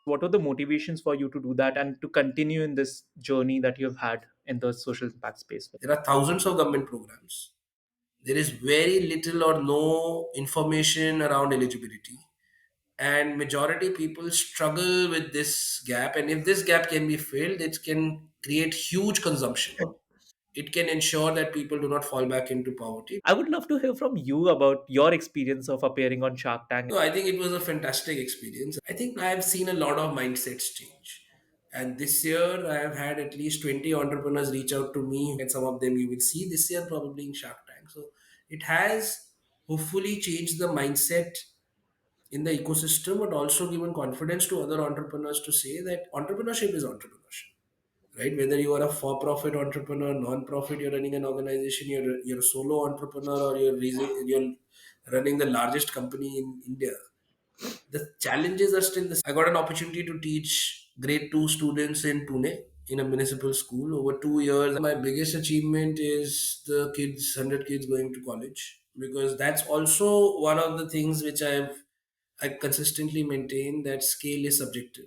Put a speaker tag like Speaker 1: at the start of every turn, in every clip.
Speaker 1: What are the motivations for you to do that and to continue in this journey that you've had in the social impact space?
Speaker 2: There are thousands of government programs. There is very little or no information around eligibility. And majority people struggle with this gap. And if this gap can be filled, it can create huge consumption. It can ensure that people do not fall back into poverty.
Speaker 1: I would love to hear from you about your experience of appearing on Shark Tank.
Speaker 2: No, I think it was a fantastic experience. I think I have seen a lot of mindsets change. And this year, I have had at least 20 entrepreneurs reach out to me, and some of them you will see this year probably in Shark Tank. So it has hopefully changed the mindset in the ecosystem, but also given confidence to other entrepreneurs to say that entrepreneurship is entrepreneurship, right? Whether you are a for-profit entrepreneur, non-profit, you're running an organization, you're a solo entrepreneur, or you're running the largest company in India, the challenges are still the same. I got an opportunity to teach grade 2 students in Pune in a municipal school over 2 years. My biggest achievement is the kids, 100 kids going to college, because that's also one of the things which I consistently maintain, that scale is subjective.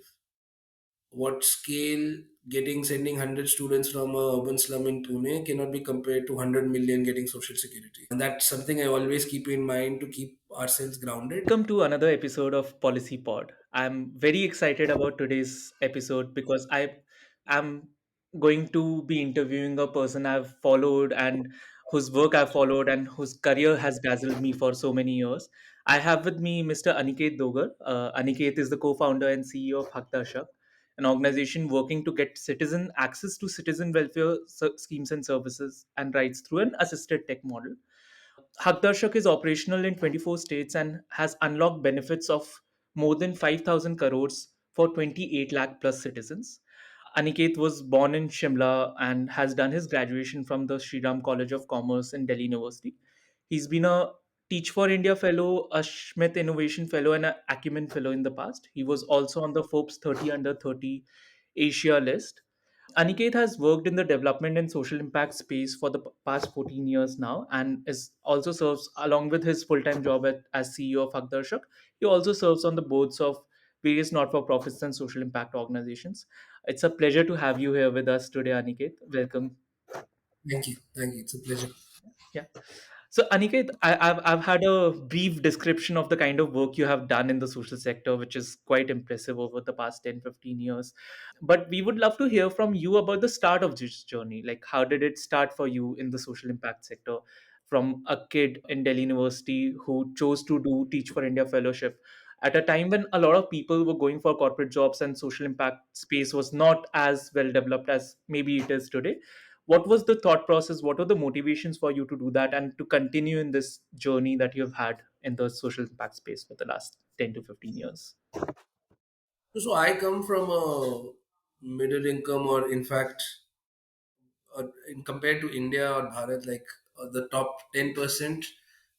Speaker 2: What scale getting sending 100 students from a urban slum in Pune cannot be compared to 100 million getting social security. And that's something I always keep in mind to keep ourselves grounded.
Speaker 1: Welcome to another episode of PolicyPod. I'm very excited about today's episode because I am going to be interviewing a person I've followed and whose work I've followed and whose career has dazzled me for so many years. I have with me Mr. Aniket Dogar. Aniket is the co-founder and CEO of Haqdarshak, an organization working to get citizen access to citizen welfare schemes and services and rights through an assisted tech model. Haqdarshak is operational in 24 states and has unlocked benefits of more than 5,000 crores for 28 lakh plus citizens. Aniket was born in Shimla and has done his graduation from the Sriram College of Commerce in Delhi University. He's been a Teach for India Fellow, a Schmidt Innovation Fellow, and an Acumen Fellow in the past. He was also on the Forbes 30 Under 30 Asia list. Aniket has worked in the development and social impact space for the past 14 years now and is also serves along with his full-time job as CEO of Haqdarshak. He also serves on the boards of various not-for-profits and social impact organizations. It's a pleasure to have you here with us today, Aniket. Welcome.
Speaker 2: Thank you. Thank you. It's a pleasure.
Speaker 1: Yeah. So, Aniket, I've had a brief description of the kind of work you have done in the social sector, which is quite impressive over the past 10-15 years. But we would love to hear from you about the start of this journey. Like, how did it start for you in the social impact sector from a kid in Delhi University who chose to do Teach for India fellowship at a time when a lot of people were going for corporate jobs and social impact space was not as well developed as maybe it is today? What was the thought process? What were the motivations for you to do that and to continue in this journey that you've had in the social impact space for the last 10 to 15 years?
Speaker 2: So I come from a middle income, or in fact, in compared to India or Bharat, like the top 10%,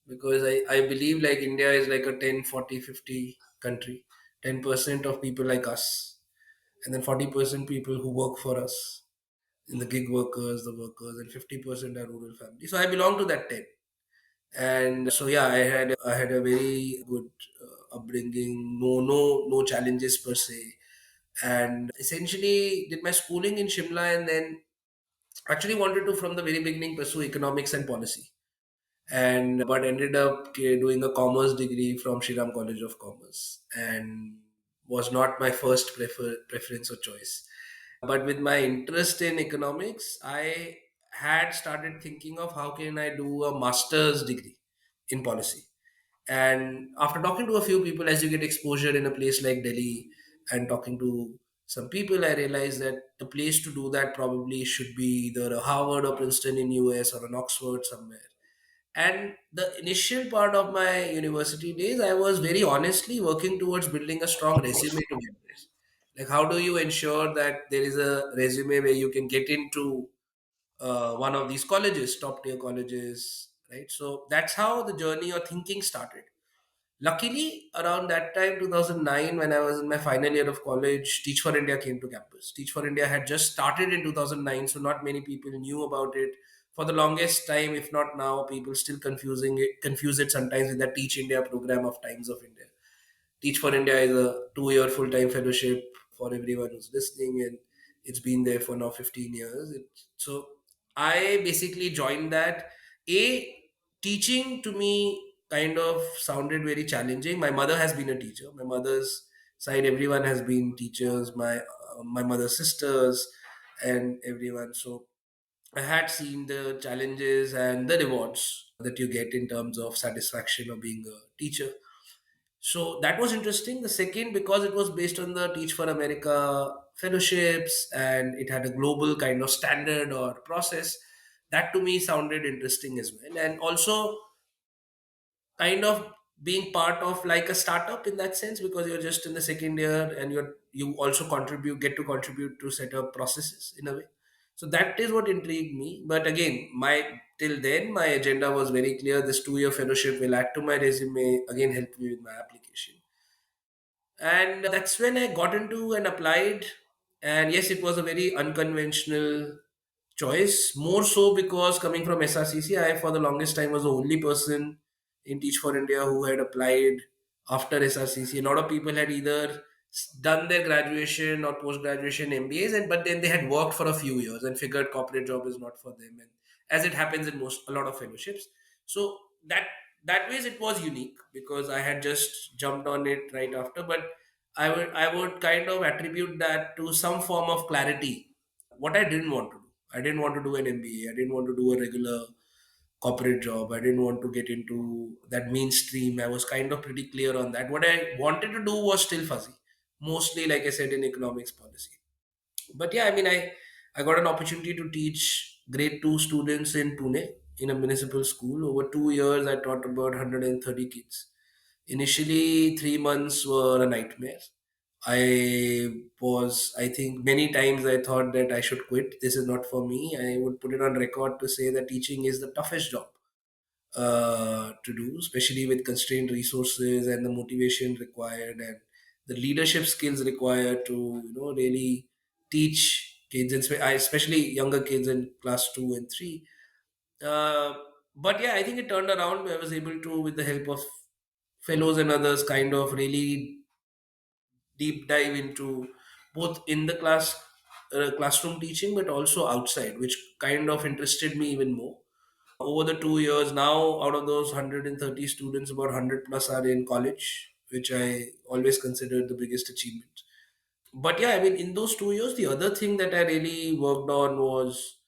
Speaker 2: because I believe like India is like a 10, 40, 50 country. 10% of people like us, and then 40% people who work for us, in the gig workers, the workers, and 50% are rural families. So I belong to that 10. And so yeah, I had a very good upbringing, no challenges per se, and essentially did my schooling in Shimla, and then actually wanted to from the very beginning pursue economics and policy, and but ended up doing a commerce degree from Shriram College of Commerce, and was not my first preference or choice. But with my interest in economics, I had started thinking of how can I do a master's degree in policy. And after talking to a few people, as you get exposure in a place like Delhi and talking to some people, I realized that the place to do that probably should be either a Harvard or Princeton in US, or an Oxford somewhere. And the initial part of my university days, I was very honestly working towards building a strong resume to get this. Like, how do you ensure that there is a resume where you can get into one of these colleges, top tier colleges, right? So that's how the journey or thinking started. Luckily, around that time, 2009, when I was in my final year of college, Teach for India came to campus. Teach for India had just started in 2009, so not many people knew about it. For the longest time, if not now, people still confuse it sometimes with the Teach India program of Times of India. Teach for India is a 2 year full time fellowship for everyone who's listening, and it's been there for now 15 years. So I basically joined that. Teaching to me kind of sounded very challenging. My mother has been a teacher. My mother's side, everyone has been teachers. My mother's sisters and everyone. So I had seen the challenges and the rewards that you get in terms of satisfaction of being a teacher. So that was interesting. The second, because it was based on the Teach for America fellowships and it had a global kind of standard or process, that to me sounded interesting as well. And also, kind of being part of like a startup in that sense, because you're just in the second year and you also get to contribute to set up processes in a way. So that is what intrigued me. But again, my till then my agenda was very clear. This 2 year fellowship will add to my resume, again help me with my application. And that's when I got into and applied. And yes, it was a very unconventional choice, more so because coming from SRCC, I for the longest time was the only person in Teach for India who had applied after SRCC. A lot of people had either done their graduation or post graduation MBAs, and but then they had worked for a few years and figured corporate job is not for them. And as it happens in most a lot of fellowships, so that ways it was unique because I had just jumped on it right after. But I would kind of attribute that to some form of clarity. What I didn't want to do. I didn't want to do an MBA. I didn't want to do a regular corporate job. I didn't want to get into that mainstream. I was kind of pretty clear on that. What I wanted to do was still fuzzy. Mostly, like I said, in economics policy. But yeah, I got an opportunity to teach grade two students in Pune in a municipal school. Over 2 years, I taught about 130 kids. Initially, 3 months were a nightmare. I think many times I thought that I should quit. This is not for me. I would put it on record to say that teaching is the toughest job to do, especially with constrained resources and the motivation required and the leadership skills required to really teach kids, and especially younger kids in class 2 and 3. Uh, but yeah, I think it turned around. I was able to, with the help of fellows and others, kind of really deep dive into both in the classroom teaching, but also outside, which kind of interested me even more. Over the 2 years now, out of those 130 students, about 100 plus are in college, which I always considered the biggest achievement. But yeah, in those 2 years, the other thing that I really worked on was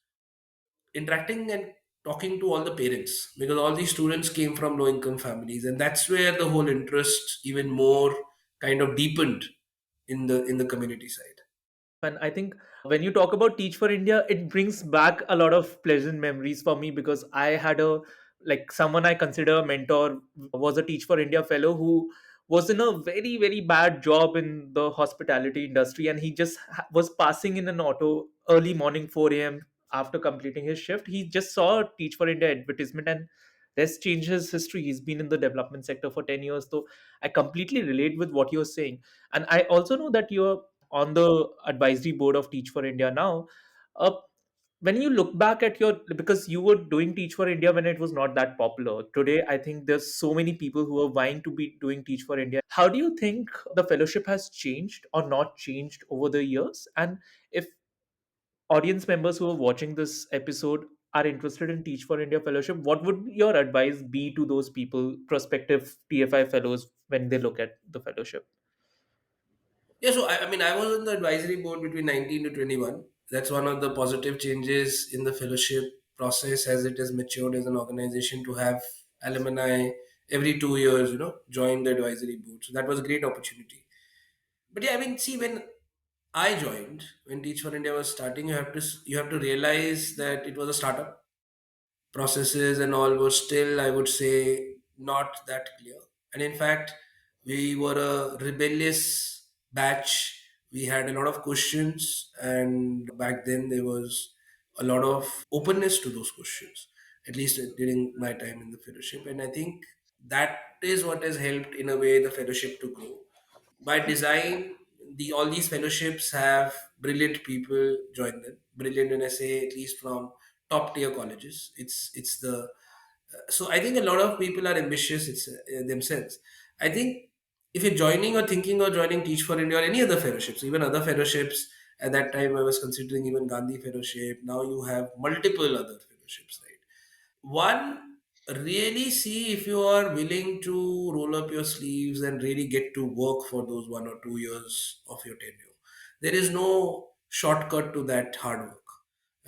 Speaker 2: interacting and talking to all the parents, because all these students came from low income families, and that's where the whole interest even more kind of deepened in the community side.
Speaker 1: And I think when you talk about Teach for India, it brings back a lot of pleasant memories for me because I had a like someone I consider a mentor was a Teach for India fellow who was in a very very bad job in the hospitality industry, and he just was passing in an auto early morning 4 a.m. after completing his shift. He just saw a Teach for India advertisement, and this changed his history. He's been in the development sector for 10 years, so I completely relate with what you're saying. And I also know that you're on the advisory board of Teach for India now. Uh, when you look back at your, because you were doing Teach for India when it was not that popular. Today, I think there's so many people who are vying to be doing Teach for India. How do you think the fellowship has changed or not changed over the years? And if audience members who are watching this episode are interested in Teach for India fellowship, what would your advice be to those people, prospective TFI fellows, when they look at the fellowship?
Speaker 2: Yeah, so I was on the advisory board between 19 to 21. That's one of the positive changes in the fellowship process as it has matured as an organization to have alumni every 2 years, join the advisory board. So that was a great opportunity. But yeah, see, when I joined, when Teach for India was starting, you have to realize that it was a startup. Processes and all were still, I would say, not that clear. And in fact, we were a rebellious batch. We had a lot of questions, and back then there was a lot of openness to those questions, at least during my time in the fellowship. And I think that is what has helped, in a way, the fellowship to grow by design. All these fellowships have brilliant people join them. Brilliant, when I say, at least from top tier colleges. It's the so I think a lot of people are ambitious, themselves. I think if you're joining or thinking of joining Teach for India or any other fellowships, even other fellowships, at that time I was considering even Gandhi Fellowship. Now you have multiple other fellowships, right? One, really see if you are willing to roll up your sleeves and really get to work for those 1 or 2 years of your tenure. There is no shortcut to that hard work,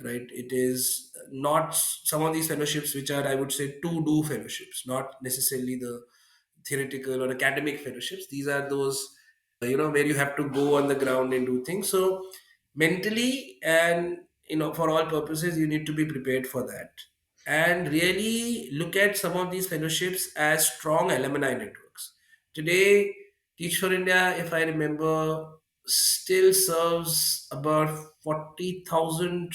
Speaker 2: right? It is not some of these fellowships which are, I would say, to do fellowships, not necessarily the theoretical or academic fellowships. These are those where you have to go on the ground and do things. So mentally and for all purposes, you need to be prepared for that, and really look at some of these fellowships as strong alumni networks. Today, Teach for India, if I remember, still serves about 40,000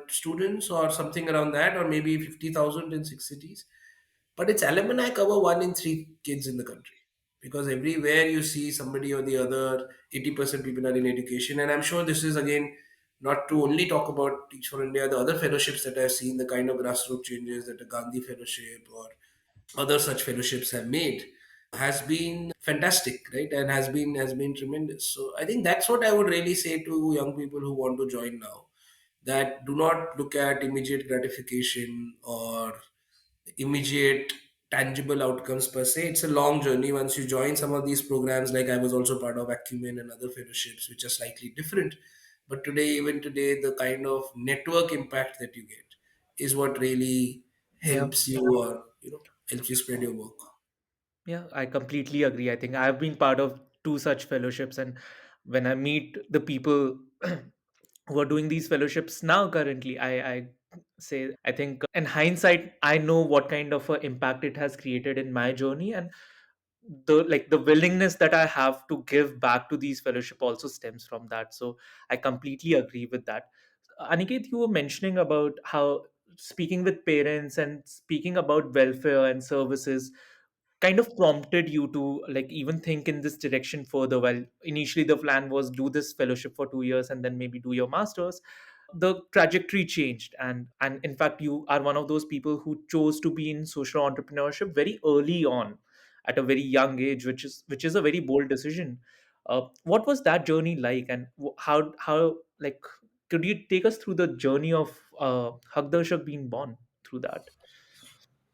Speaker 2: students or something around that, or maybe 50,000 in 6 cities. But its alumni cover 1 in 3 kids in the country. Because everywhere you see somebody or the other, 80% people are in education. And I'm sure this is, again, not to only talk about Teach for India, the other fellowships that I've seen, the kind of grassroots changes that the Gandhi Fellowship or other such fellowships have made, has been fantastic, right? And has been tremendous. So I think that's what I would really say to young people who want to join now, that do not look at immediate gratification or immediate tangible outcomes per se. It's a long journey. Once you join some of these programs, like I was also part of Acumen and other fellowships, which are slightly different. But today, even today, the kind of network impact that you get is what really
Speaker 1: Yeah.
Speaker 2: helps you, or helps you spread your work.
Speaker 1: Yeah, I completely agree. I think I've been part of two such fellowships, and when I meet the people who are doing these fellowships now, currently, I say, I think in hindsight, I know what kind of a impact it has created in my journey, and the willingness that I have to give back to these fellowship also stems from that. So I completely agree with that. Aniket, you were mentioning about how speaking with parents and speaking about welfare and services kind of prompted you to like even think in this direction further. While initially the plan was do this fellowship for 2 years and then maybe do your masters, the trajectory changed, and in fact you are one of those people who chose to be in social entrepreneurship very early on at a very young age, which is a very bold decision. What was that journey like, and how like could you take us through the journey of Haqdarshak being born through that?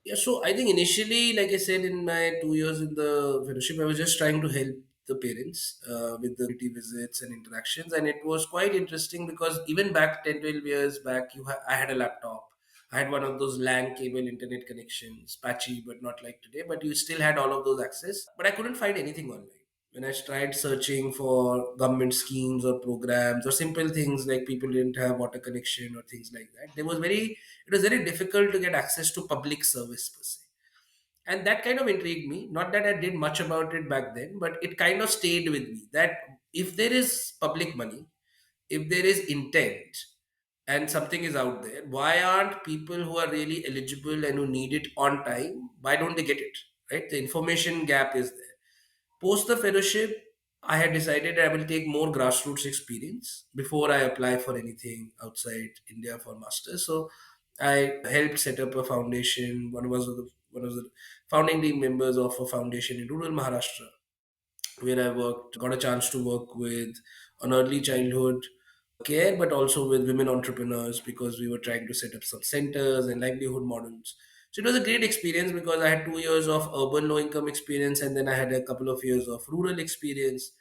Speaker 2: Yeah, so I think initially, like I said, in my 2 years in the fellowship, I was just trying to help the parents with the community visits and interactions. And it was quite interesting because even back 10, 12 years back, I had a laptop. I had one of those LAN cable internet connections, patchy, but not like today. But you still had all of those access. But I couldn't find anything online. When I tried searching for government schemes or programs or simple things like people didn't have water connection or things like that, it was very difficult to get access to public service per se. And that kind of intrigued me. Not that I did much about it back then, but it kind of stayed with me that if there is public money, if there is intent and something is out there, why aren't people who are really eligible and who need it on time, why don't they get it? Right? The information gap is there. Post the fellowship, I had decided I will take more grassroots experience before I apply for anything outside India for masters. So I helped set up a foundation. One of the founding team members of a foundation in rural Maharashtra, where I got a chance to work with an early childhood care, but also with women entrepreneurs because we were trying to set up some centers and livelihood models. So it was a great experience because I had 2 years of urban low income experience, and then I had a couple of years of rural experience.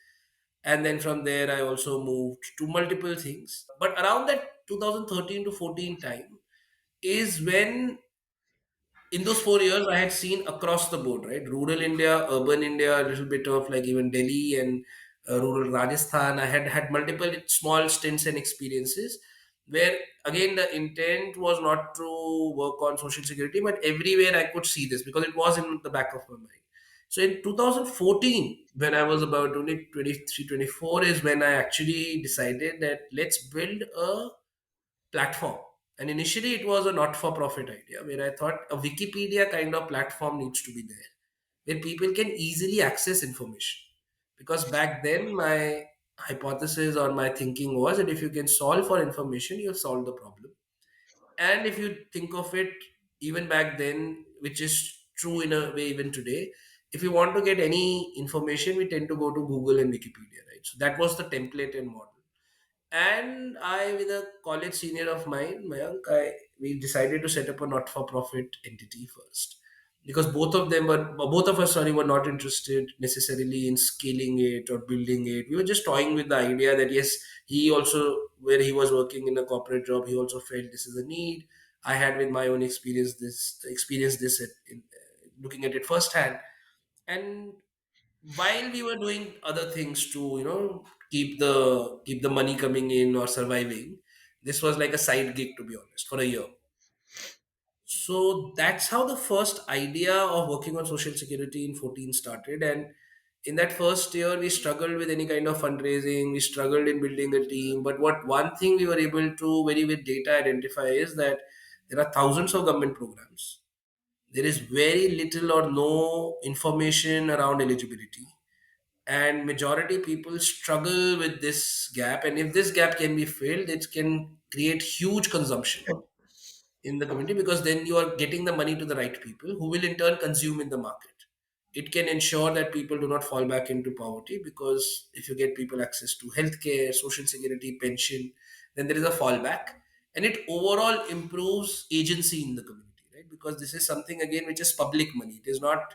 Speaker 2: And then from there, I also moved to multiple things. But around that 2013 to 14 time is when in those 4 years I had seen across the board, right? Rural India, urban India, a little bit of like even Delhi and rural Rajasthan. I had multiple small stints and experiences where again the intent was not to work on social security, but everywhere I could see this because it was in the back of my mind. So in 2014, when I was about only 23, 24, is when I actually decided that let's build a platform. And initially, it was a not for profit idea where I thought a Wikipedia kind of platform needs to be there where people can easily access information. Because back then, my hypothesis or my thinking was that if you can solve for information, you have solved the problem. And if you think of it, even back then, which is true in a way even today, if you want to get any information, we tend to go to Google and Wikipedia, right? So that was the template and model. And I, with a college senior of mine, Mayank, we decided to set up a not-for-profit entity first, because both of us, sorry, were not interested necessarily in scaling it or building it. We were just toying with the idea that yes, he also, where he was working in a corporate job, he also felt this is a need. I had with my own experience this looking at it firsthand, and while we were doing other things to keep the money coming in or surviving, this was like a side gig, to be honest, for a year. So that's how the first idea of working on social security in 14 started. And in that first year we struggled with any kind of fundraising, we struggled in building a team. But what one thing we were able to very with data identify is that there are thousands of government programs, there is very little or no information around eligibility, and majority people struggle with this gap. And if this gap can be filled, it can create huge consumption in the community, because then you are getting the money to the right people who will in turn consume in the market. It can ensure that people do not fall back into poverty, because if you get people access to healthcare, social security, pension, then there is a fallback, and it overall improves agency in the community, right? Because this is something again which is public money. It is not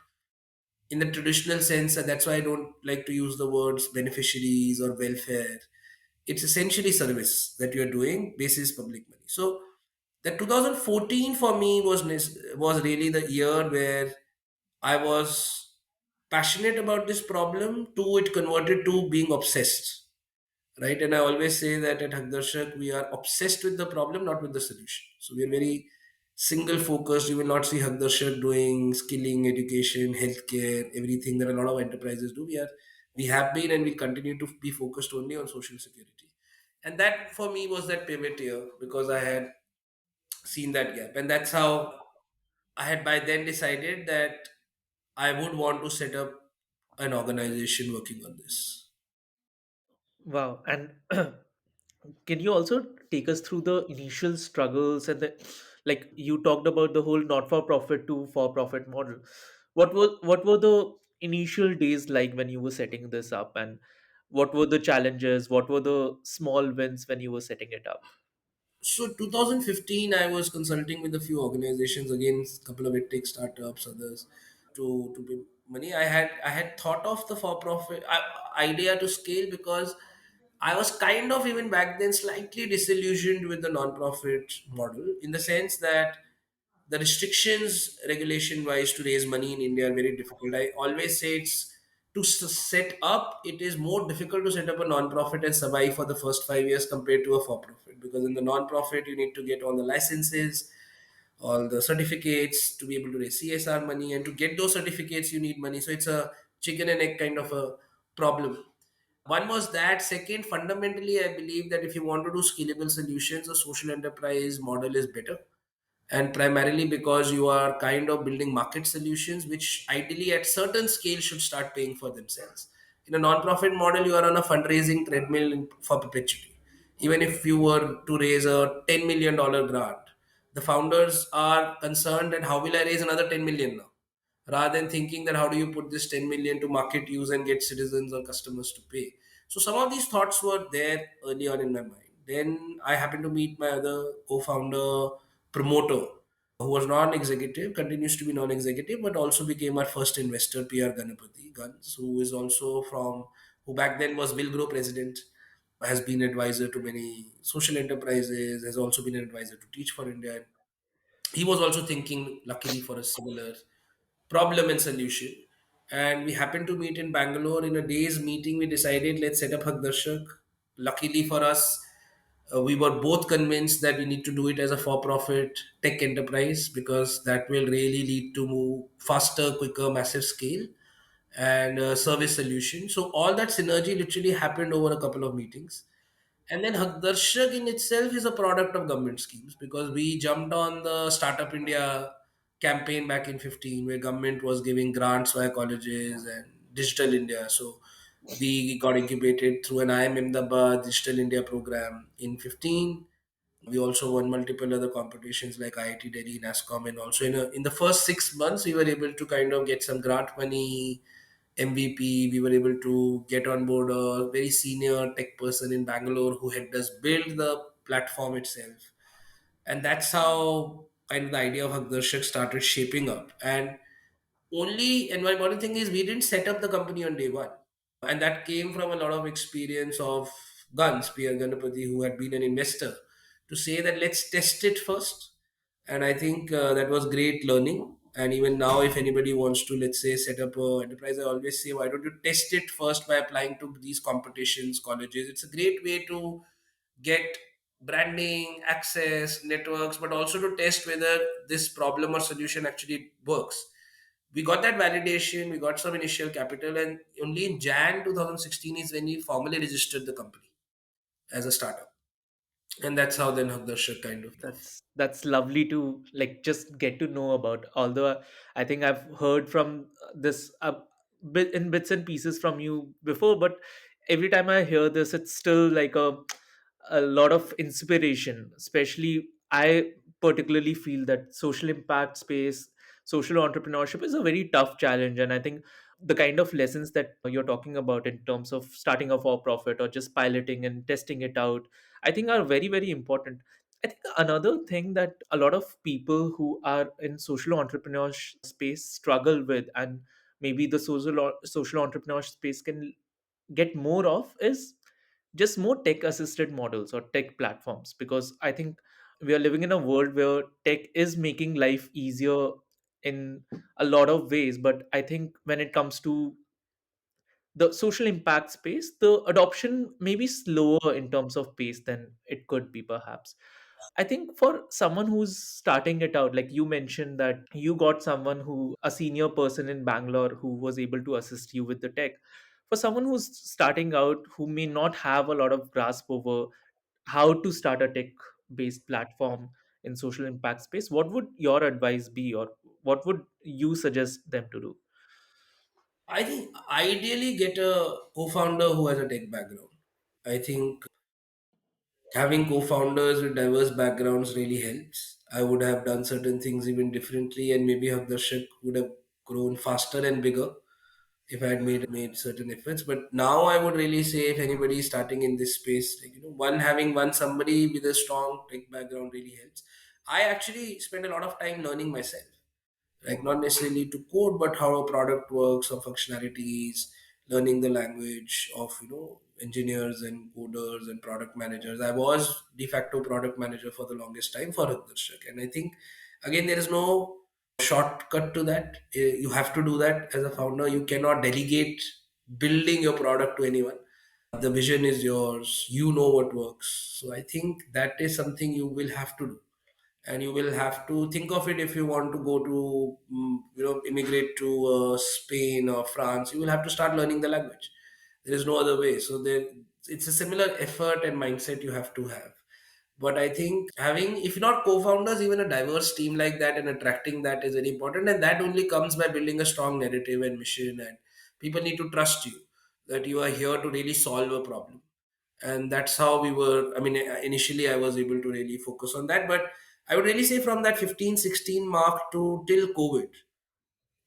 Speaker 2: in the traditional sense, and that's why I don't like to use the words beneficiaries or welfare. It's essentially service that you're doing basis public money. So that 2014 for me was really the year where I was passionate about this problem to it converted to being obsessed, right? And I always say that at Haqdarshak, we are obsessed with the problem, not with the solution. So we are very single focused. You will not see Haqdarshak doing skilling, education, healthcare, everything that a lot of enterprises do. We have been and we continue to be focused only on social security. And that for me was that pivot year, because I had seen that gap. And that's how I had by then decided that I would want to set up an organization working on this.
Speaker 1: Wow. And can you also take us through the initial struggles and like you talked about the whole not for profit to for profit model. What were the initial days like when you were setting this up, and what were the challenges? What were the small wins when you were setting it up?
Speaker 2: So 2015, I was consulting with a few organizations, again, a couple of edtech startups, others, to pay money. I had thought of the for-profit idea to scale, because I was kind of even back then slightly disillusioned with the non-profit model, in the sense that the restrictions regulation wise to raise money in India are very difficult. I always say it's set up, it is more difficult to set up a non-profit and survive for the first 5 years compared to a for-profit, because in the non-profit you need to get all the licenses, all the certificates to be able to raise CSR money, and to get those certificates you need money. So it's a chicken and egg kind of a problem. One was that. Second, fundamentally, I believe that if you want to do scalable solutions, a social enterprise model is better, and primarily because you are kind of building market solutions which ideally at certain scale should start paying for themselves. In a non-profit model, you are on a fundraising treadmill for perpetuity. Even if you were to raise a $10 million grant, the founders are concerned that how will I raise another 10 million now, rather than thinking that how do you put this 10 million to market use and get citizens or customers to pay. So some of these thoughts were there early on in my mind. Then I happened to meet my other co-founder, promoter, who was non-executive, continues to be non-executive, but also became our first investor, PR Ganapati Guns, who is also from, who back then was Wilgrow president, has been advisor to many social enterprises, has also been an advisor to Teach for India. He was also thinking, luckily, for a similar problem and solution. And we happened to meet in Bangalore. In a day's meeting, we decided let's set up Haqdarshak. Luckily for us, we were both convinced that we need to do it as a for-profit tech enterprise, because that will really lead to move faster, quicker, massive scale, and service solution. So all that synergy literally happened over a couple of meetings. And then Haqdarshak in itself is a product of government schemes, because we jumped on the Startup India campaign back in 15, where government was giving grants via colleges and Digital India. So we got incubated through an IIM Ahmedabad Digital India program in 15. We also won multiple other competitions like IIT Delhi, NASCOM, and also in the first 6 months, we were able to kind of get some grant money, MVP. We were able to get on board a very senior tech person in Bangalore who helped us build the platform itself. And that's how kind of the idea of Haqdarshak started shaping up. And my important thing is we didn't set up the company on day one. And that came from a lot of experience of Guns, Pierre Ganapati, who had been an investor, to say that let's test it first. And I think that was great learning. And even now, if anybody wants to, let's say, set up a enterprise, I always say, why don't you test it first by applying to these competitions, colleges? It's a great way to get branding, access, networks, but also to test whether this problem or solution actually works. We got that validation, we got some initial capital, and only in Jan 2016 is when we formally registered the company as a startup. And that's how then Haqdarshak kind of.
Speaker 1: That's lovely to like just get to know about. Although I think I've heard from this bit in bits and pieces from you before, but every time I hear this, it's still like a lot of inspiration. Especially, I particularly feel that social impact space, social entrepreneurship is a very tough challenge, and I think the kind of lessons that you're talking about in terms of starting a for profit or just piloting and testing it out, I think are very very important. I think another thing that a lot of people who are in social entrepreneur space struggle with, and maybe the social entrepreneur space can get more of, is just more tech assisted models or tech platforms. Because I think we are living in a world where tech is making life easier in a lot of ways, but I think when it comes to the social impact space, the adoption may be slower in terms of pace than it could be, perhaps. I think for someone who's starting it out, like you mentioned that you got someone who, a senior person in Bangalore, who was able to assist you with the tech. For someone who's starting out, who may not have a lot of grasp over how to start a tech based platform in social impact space, what would your advice be, or what would you suggest them to do?
Speaker 2: I think ideally get a co-founder who has a tech background. I think having co-founders with diverse backgrounds really helps. I would have done certain things even differently, and maybe Haqdarshak would have grown faster and bigger if I had made certain efforts. But now I would really say if anybody is starting in this space, like having one somebody with a strong tech background really helps. I actually spend a lot of time learning myself, like not necessarily to code, but how a product works or functionalities, learning the language of engineers and coders and product managers. I was de facto product manager for the longest time for Haqdarshak, and I think again there is no shortcut to that. You have to do that as a founder. You cannot delegate building your product to anyone. The vision is yours. You know what works. So I think that is something you will have to do, and you will have to think of it. If you want to go to immigrate to Spain or France, you will have to start learning the language. There is no other way. So it's a similar effort and mindset you have to have. But I think having, if not co-founders, even a diverse team like that and attracting that is very important, and that only comes by building a strong narrative and mission, and people need to trust you that you are here to really solve a problem. And that's how we were. I mean, initially I was able to really focus on that, but I would really say from that 15-16 mark to till COVID,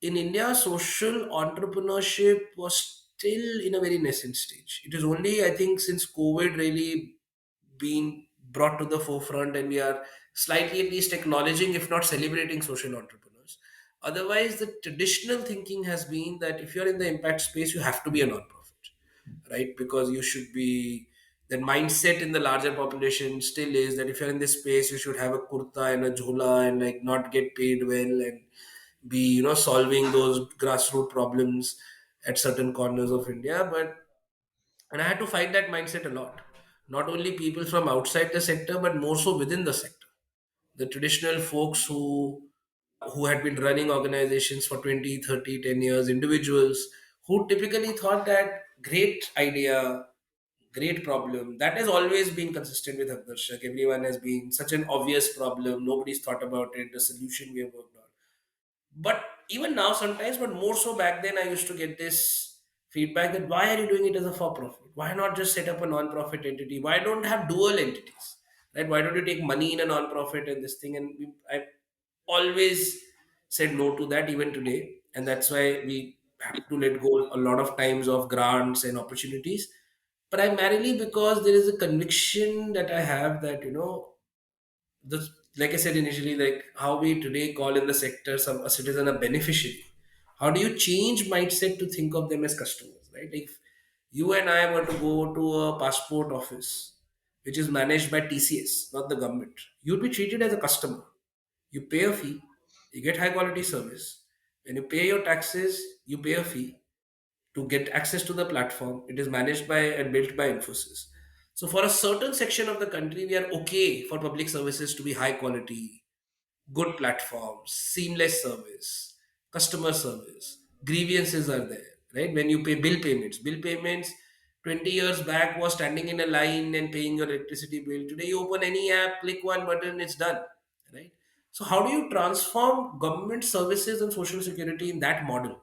Speaker 2: in India social entrepreneurship was still in a very nascent stage. It is only, I think, since COVID really been brought to the forefront, and we are slightly at least acknowledging, if not celebrating, social entrepreneurs. Otherwise, the traditional thinking has been that if you're in the impact space, you have to be a non-profit, right? Because you should be, that mindset in the larger population still is that if you're in this space, you should have a kurta and a jhola and like not get paid well and be solving those grassroots problems at certain corners of India. But and I had to fight that mindset a lot. Not only people from outside the sector, but more so within the sector. The traditional folks who had been running organizations for 20, 30, 10 years, individuals who typically thought that great idea, great problem, that has always been consistent with Haqdarshak. Everyone has been such an obvious problem. Nobody's thought about it, the solution we have worked on. But even now, sometimes, but more so back then, I used to get this feedback that why are you doing it as a for profit? Why not just set up a non profit entity? Why don't have dual entities? right? Why don't you take money in a non-profit and this thing? And I always said no to that even today, and that's why we have to let go a lot of times of grants and opportunities, primarily because there is a conviction that I have that, this, like I said initially, like how we today call in the sector some a citizen a beneficiary. How do you change mindset to think of them as customers, right? If you and I were to go to a passport office, which is managed by TCS, not the government, you'd be treated as a customer. You pay a fee, you get high quality service. When you pay your taxes, you pay a fee to get access to the platform. It is managed by and built by Infosys. So for a certain section of the country, we are okay for public services to be high quality, good platforms, seamless service, customer service. Grievances are there, right? When you pay bill payments 20 years back was standing in a line and paying your electricity bill. Today, you open any app, click one button, it's done, right? So, how do you transform government services and social security in that model?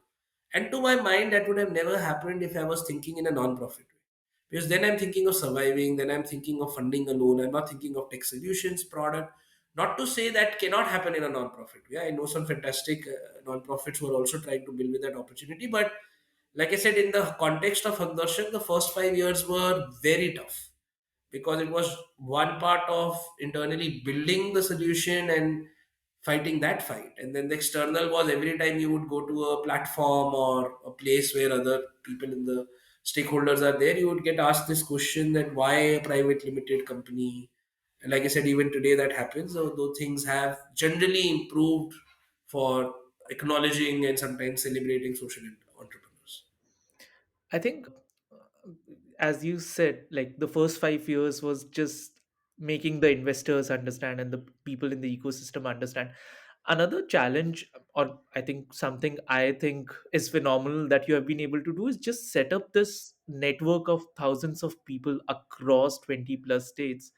Speaker 2: And to my mind, that would have never happened if I was thinking in a non-profit way. Because then I'm thinking of surviving, then I'm thinking of funding a loan, I'm not thinking of tech solutions, product. Not to say that cannot happen in a non-profit way. I know some fantastic non-profits who are also trying to build with that opportunity. But like I said, in the context of Haqdarshak, the first 5 years were very tough because it was one part of internally building the solution and fighting that fight. And then the external was every time you would go to a platform or a place where other people in the stakeholders are there, you would get asked this question that why a private limited company? And like I said, even today that happens, although things have generally improved for acknowledging and sometimes celebrating social entrepreneurs.
Speaker 1: I think, as you said, like the first 5 years was just making the investors understand and the people in the ecosystem understand. Another challenge, or I think something I think is phenomenal that you have been able to do, is just set up this network of thousands of people across 20 plus states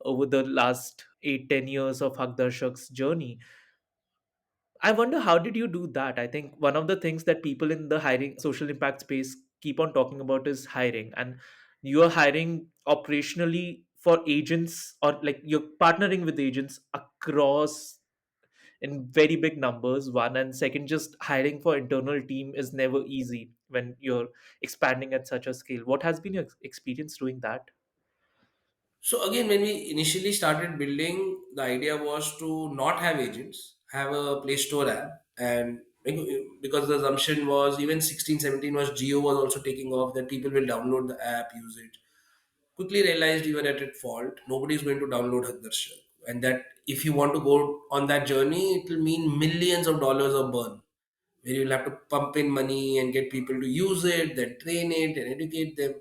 Speaker 1: over the last 8 10 years of Haqdarshak's journey. I wonder, how did you do that? I think one of the things that people in the hiring social impact space keep on talking about is hiring. And you are hiring operationally for agents, or like you're partnering with agents across in very big numbers, one. And second, just hiring for internal team is never easy when you're expanding at such a scale. What has been your experience doing that?
Speaker 2: So again, when we initially started building, the idea was to not have agents, have a Play Store app, and because the assumption was even 16, 17 was Geo was also taking off that people will download the app, use it. Quickly realized we were at fault. Nobody is going to download Haqdarshak, and that if you want to go on that journey, it will mean millions of dollars of burn, where you'll have to pump in money and get people to use it, then train it and educate them.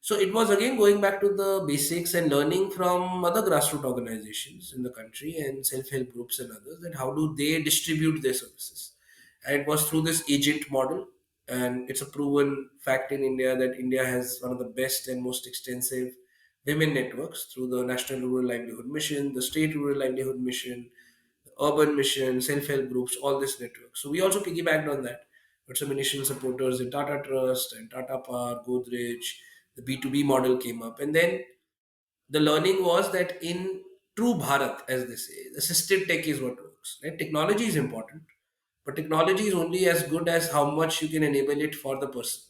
Speaker 2: So it was again going back to the basics and learning from other grassroots organizations in the country and self-help groups and others, that how do they distribute their services. And it was through this agent model, and it's a proven fact in India that India has one of the best and most extensive women networks through the National Rural Livelihood Mission, the State Rural Livelihood Mission, urban mission, self-help groups, all this network. So we also piggybacked on that. But some initial supporters in Tata Trust and Tata Power, Godrej, the B2B model came up. And then the learning was that in true Bharat, as they say, assisted tech is what works. Right? Technology is important, but technology is only as good as how much you can enable it for the person.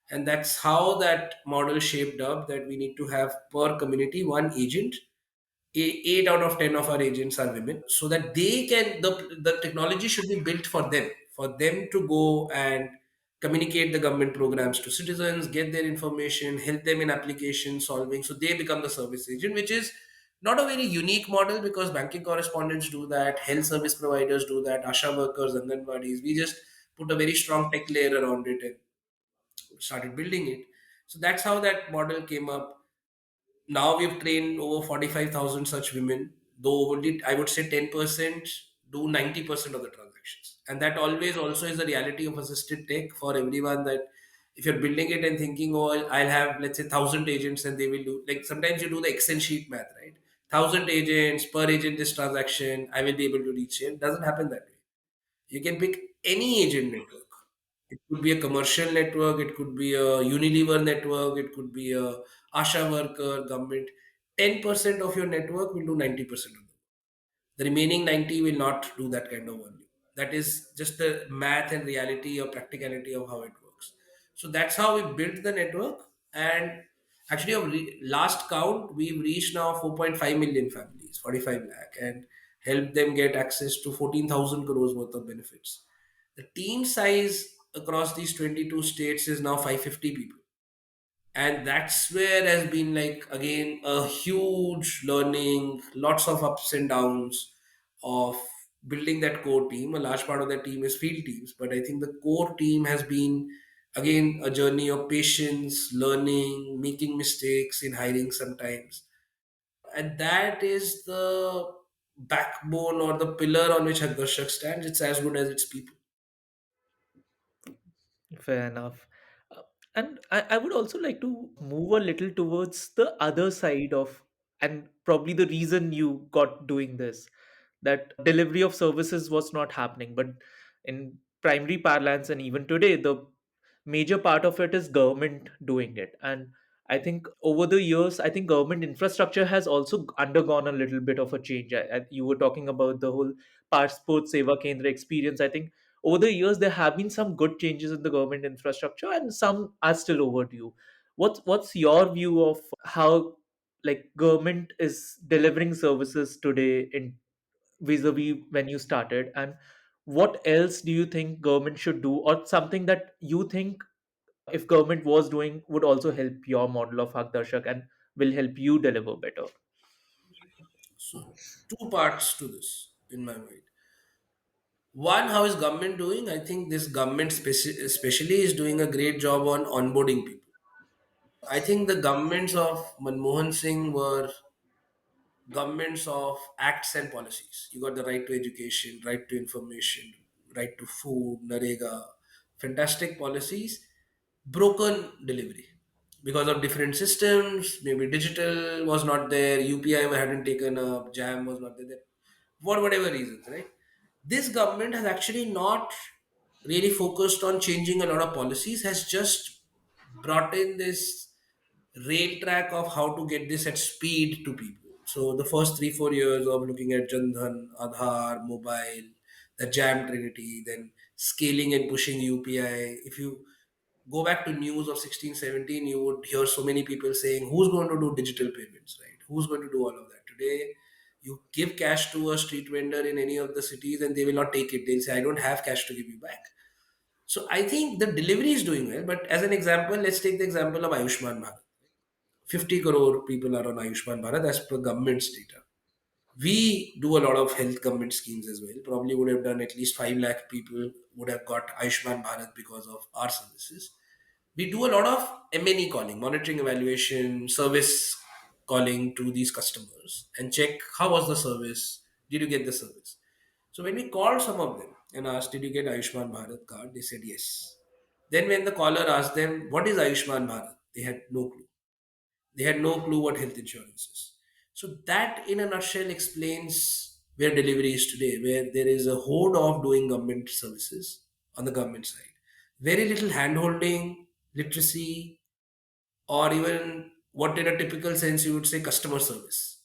Speaker 2: And that's how that model shaped up, that we need to have per community one agent. 8 out of 10 of our agents are women, so that they can, the technology should be built for them to go and communicate the government programs to citizens, get their information, help them in application solving, so they become the service agent, which is not a very unique model because banking correspondents do that, health service providers do that, asha workers, anganwadis. We just put a very strong tech layer around it and started building it. So that's how that model came up. Now we've trained over 45,000 such women, though only I would say 10% do 90% of the transactions. And that always also is the reality of assisted tech for everyone, that if you're building it and thinking, oh, I'll have, let's say, 1,000 agents and they will do, like sometimes you do the Excel sheet math, right? 1,000 agents per agent, this transaction, I will be able to reach it. Doesn't happen that way. You can pick any agent network. It could be a commercial network, it could be a Unilever network, it could be a ASHA worker, government. 10% of your network will do 90% of the work. The remaining 90 will not do that kind of volume. That is just the math and reality or practicality of how it works. So that's how we built the network. And actually, our last count, we've reached now 4.5 million families, 45 lakh, and helped them get access to 14,000 crores worth of benefits. The team size across these 22 states is now 550 people, and that's where has been like again a huge learning, lots of ups and downs of building that core team. A large part of that team is field teams, but I think the core team has been again a journey of patience, learning, making mistakes in hiring sometimes, and that is the backbone or the pillar on which Haqdarshak stands. It's as good as its people.
Speaker 1: Fair enough. Uh, and I would also like to move a little towards the other side of, and probably the reason you got doing this, that delivery of services was not happening. But in primary parlance, and even today, the major part of it is government doing it. And I think over the years, I think government infrastructure has also undergone a little bit of a change. You were talking about the whole passport seva kendra experience. I think over the years there have been some good changes in the government infrastructure and some are still overdue. What's your view of how, like, government is delivering services today in vis-a-vis when you started, and what else do you think government should do, or something that you think if government was doing would also help your model of Haqdarshak and will help you deliver better?
Speaker 2: So two parts to this in my mind. One, how is government doing? I think this government especially is doing a great job on onboarding people. I think the governments of Manmohan Singh were governments of acts and policies. You got the right to education, right to information, right to food, Narega, fantastic policies, broken delivery because of different systems. Maybe digital was not there, UPI hadn't taken up, JAM was not there, for whatever reasons, right? This government has actually not really focused on changing a lot of policies, has just brought in this rail track of how to get this at speed to people. So the first 3 4 years of looking at Jandhan, Aadhaar, mobile, the Jam Trinity, then scaling and pushing UPI. If you go back to news of 16 17, you would hear so many people saying, who's going to do digital payments, right? Who's going to do all of that? Today, you give cash to a street vendor in any of the cities and they will not take it. They'll say, I don't have cash to give you back. So I think the delivery is doing well. But as an example, let's take the example of Ayushman Bharat. 50 crore people are on Ayushman Bharat as per government's data. We do a lot of health government schemes as well. Probably would have done at least 5 lakh people would have got Ayushman Bharat because of our services. We do a lot of M&E calling, monitoring, evaluation, service calling to these customers and check how was the service, did you get the service. So when we called some of them and asked, did you get Ayushman Bharat card? They said yes. Then when the caller asked them, what is Ayushman Bharat? They had no clue. They had no clue what health insurance is. So that, in a nutshell, explains where delivery is today, where there is a horde of doing government services on the government side. Very little handholding, literacy, or even what in a typical sense you would say customer service.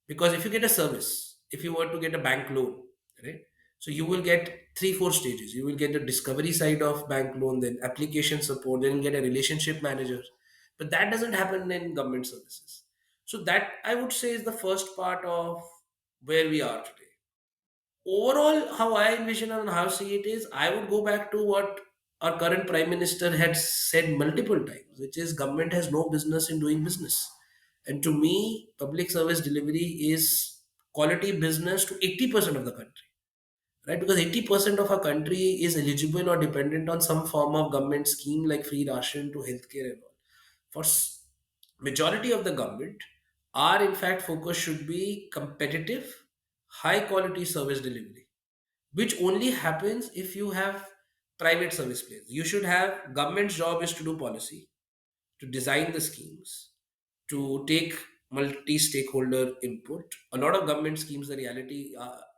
Speaker 2: Because if you get a service, if you were to get a bank loan, right? So you will get 3 4 stages. You will get the discovery side of bank loan, then application support, then get a relationship manager. But that doesn't happen in government services. So that I would say is the first part of where we are today. Overall, how I envision and how I see it is, I would go back to what our current prime minister had said multiple times, which is government has no business in doing business. And to me, public service delivery is quality business to 80% of the country, right? Because 80% of our country is eligible or dependent on some form of government scheme like free ration to healthcare and all. For majority of the government, our in fact focus should be competitive, high quality service delivery, which only happens if you have private service players. You should have government's job is to do policy, to design the schemes, to take multi-stakeholder input. A lot of government schemes, the reality,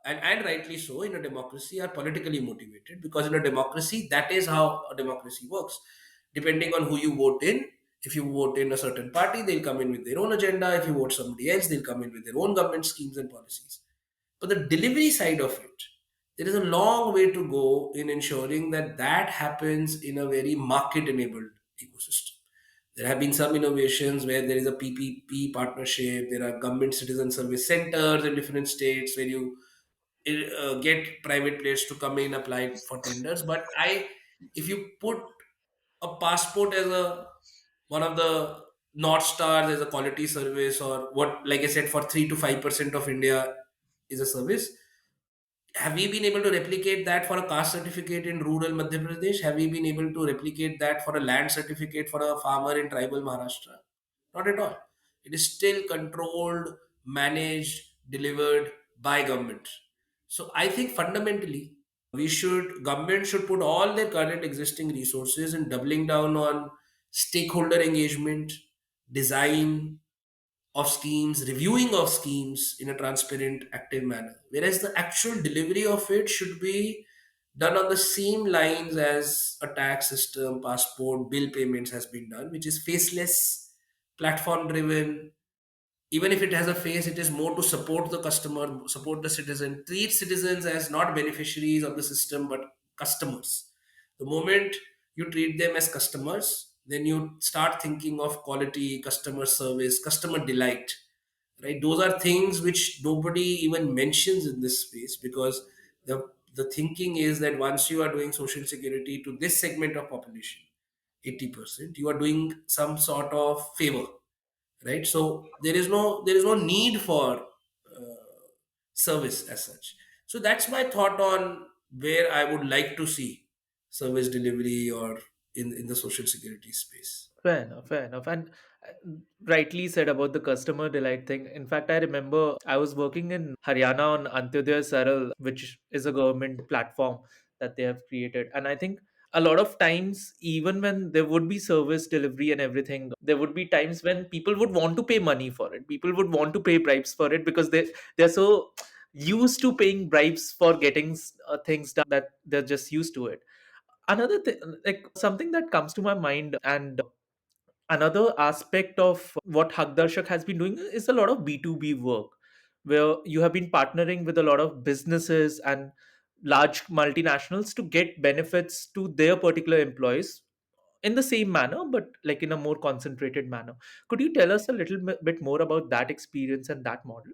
Speaker 2: and rightly so, in a democracy, are politically motivated because in a democracy, that is how a democracy works. Depending on who you vote in, If you vote in a certain party, they'll come in with their own agenda. If you vote somebody else, they'll come in with their own government schemes and policies. But the delivery side of it, there is a long way to go in ensuring that that happens in a very market enabled ecosystem. There have been some innovations where there is a PPP partnership, there are government citizen service centers in different states where you get private players to come in, apply for tenders. But if you put a passport as a one of the north stars as a quality service, or what, like I said, for 3 to 5% of India is a service, have we been able to replicate that for a caste certificate in rural Madhya Pradesh? Have we been able to replicate that for a land certificate for a farmer in tribal Maharashtra? Not at all. It is still controlled, managed, delivered by government. So I think fundamentally government should put all their current existing resources in doubling down on stakeholder engagement, design of schemes, reviewing of schemes in a transparent, active manner. Whereas the actual delivery of it should be done on the same lines as a tax system, passport, bill payments has been done, which is faceless, platform driven. Even if it has a face, it is more to support the customer, support the citizen, treat citizens as not beneficiaries of the system but customers. The moment you treat them as customers, then you start thinking of quality, customer service, customer delight, right? Those are things which nobody even mentions in this space, because the thinking is that once you are doing social security to this segment of population, 80%, you are doing some sort of favor, right? So there is no need for service as such. So that's my thought on where I would like to see service delivery or in the social security space.
Speaker 1: Fair enough, fair enough. And rightly said about the customer delight thing. In fact, I remember I was working in Haryana on Antyodaya Saral, which is a government platform that they have created. And I think a lot of times, even when there would be service delivery and everything, there would be times when people would want to pay money for it. People would want to pay bribes for it because they're so used to paying bribes for getting things done that they're just used to it. Another thing, like something that comes to my mind, and another aspect of what Haqdarshak has been doing is a lot of B2B work, where you have been partnering with a lot of businesses and large multinationals to get benefits to their particular employees in the same manner, but like in a more concentrated manner. Could you tell us a little bit more about that experience and that model?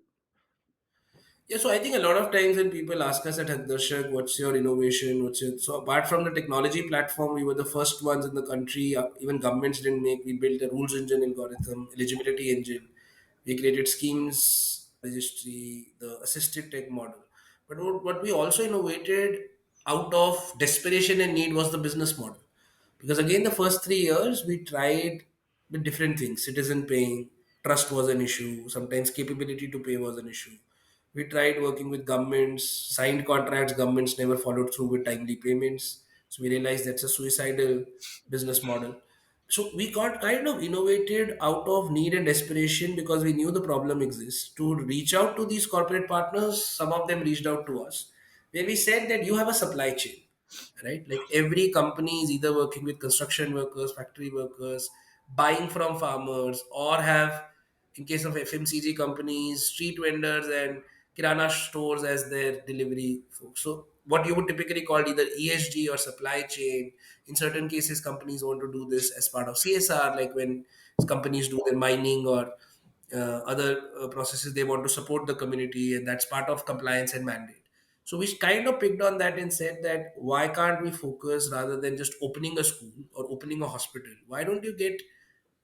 Speaker 2: Yeah, so I think a lot of times when people ask us at Haqdarshak, what's your innovation? So apart from the technology platform, we were the first ones in the country. Even governments didn't make. We built a rules engine algorithm, eligibility engine. We created schemes registry, the assisted tech model. But what we also innovated out of desperation and need was the business model. Because again, the first 3 years we tried with different things. Citizen paying, trust was an issue. Sometimes capability to pay was an issue. We tried working with governments, signed contracts, governments never followed through with timely payments. So we realized that's a suicidal business model. So we got kind of innovated out of need and desperation because we knew the problem exists to reach out to these corporate partners. Some of them reached out to us where we said that you have a supply chain, right? Like every company is either working with construction workers, factory workers, buying from farmers, or have, in case of FMCG companies, street vendors and kirana stores as their delivery folks. So what you would typically call either ESG or supply chain. In certain cases, companies want to do this as part of CSR, like when companies do their mining or other processes, they want to support the community, and that's part of compliance and mandate. So we kind of picked on that and said that why can't we focus, rather than just opening a school or opening a hospital? Why don't you get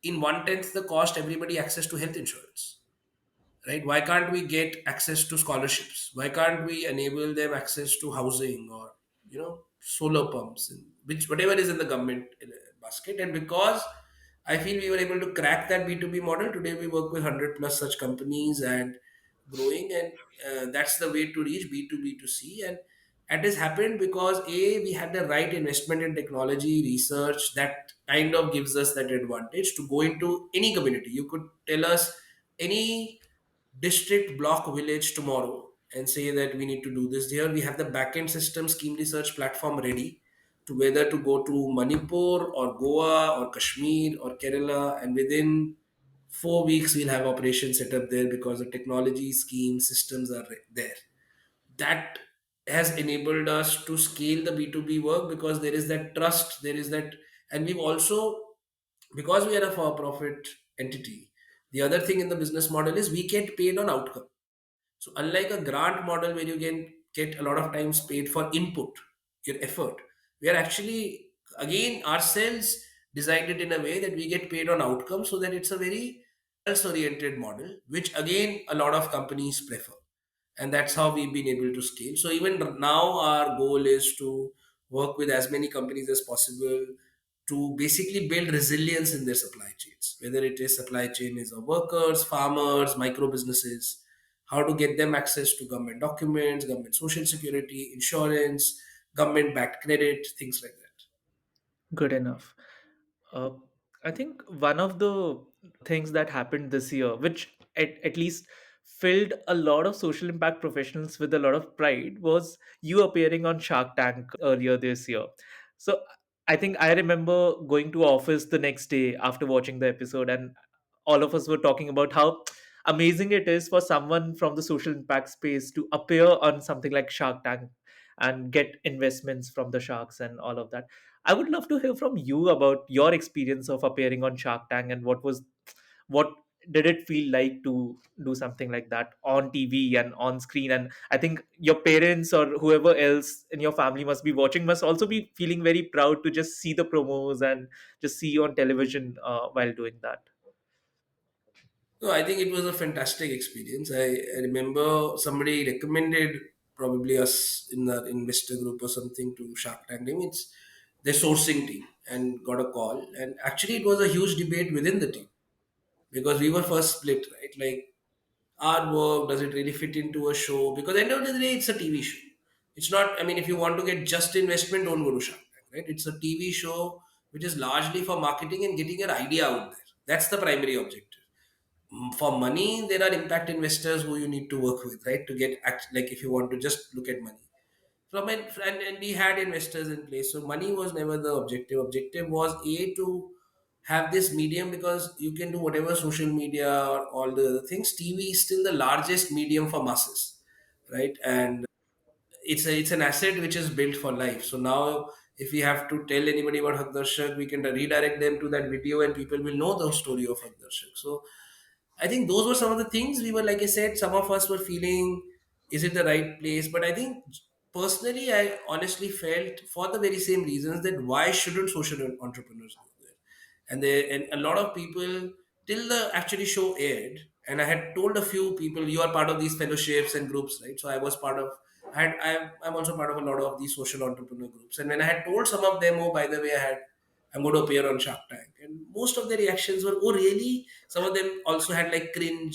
Speaker 2: in 1/10 the cost everybody access to health insurance? Right? Why can't we get access to scholarships? Why can't we enable them access to housing or solar pumps and which whatever is in the government basket? And because I feel we were able to crack that B2B model, today we work with 100 plus such companies and growing, and that's the way to reach B2B to C. And it has happened because we had the right investment in technology research that kind of gives us that advantage to go into any community. You could tell us any district, block, village tomorrow and say that we need to do this. Here we have the backend system scheme research platform ready. to whether to go to Manipur or Goa or Kashmir or Kerala, and within 4 weeks we'll have operations set up there because the technology schemes systems are there. That has enabled us to scale the B2B work because there is that trust, there is that, and we've also, because we are a for profit entity, the other thing in the business model is we get paid on outcome. So unlike a grant model where you can get a lot of times paid for input, your effort, we are actually again ourselves designed it in a way that we get paid on outcome, so that it's a very results oriented model, which again a lot of companies prefer. And that's how we've been able to scale. So even now our goal is to work with as many companies as possible to basically build resilience in their supply chains, whether it is supply chain is of workers, farmers, micro businesses, how to get them access to government documents, government social security, insurance, government backed credit, things like that.
Speaker 1: Good enough. Uh, I think one of the things that happened this year, which at least filled a lot of social impact professionals with a lot of pride, was you appearing on Shark Tank earlier this year. So I think I remember going to office the next day after watching the episode, and all of us were talking about how amazing it is for someone from the social impact space to appear on something like Shark Tank and get investments from the sharks and all of that. I would love to hear from you about your experience of appearing on Shark Tank and what did it feel like to do something like that on TV and on screen. And I think your parents or whoever else in your family must be watching, must also be feeling very proud to just see the promos and just see you on television while doing that.
Speaker 2: No, I think it was a fantastic experience. I remember somebody recommended probably us in the investor group or something to Shark Tank. I mean, it's their sourcing team and got a call. And actually, it was a huge debate within the team because we were first split, right? Like, our work, does it really fit into a show? Because at the end of the day, it's a TV show. It's not, I mean, if you want to get just investment, don't go to Shark Tank, right? It's a TV show which is largely for marketing and getting your idea out there. That's the primary objective. For money, there are impact investors who you need to work with, right? To get like if you want to just look at money from it, and we had investors in place, so money was never the objective. Objective was a to have this medium, because you can do whatever social media or all the other things. TV is still the largest medium for masses, right? And it's an asset which is built for life. So now, if we have to tell anybody about Haqdarshak, we can redirect them to that video, and people will know the story of Haqdarshak. So I think those were some of the things we were, like I said, some of us were feeling, is it the right place? But I think personally, I honestly felt for the very same reasons that why shouldn't social entrepreneurs go there? And a lot of people, till the actually show aired, and I had told a few people, you are part of these fellowships and groups, right? So I was part of, I'm also part of a lot of these social entrepreneur groups. And when I had told some of them, oh, by the way, I'm going to appear on Shark Tank, and most of the reactions were, "Oh, really?" Some of them also had like cringing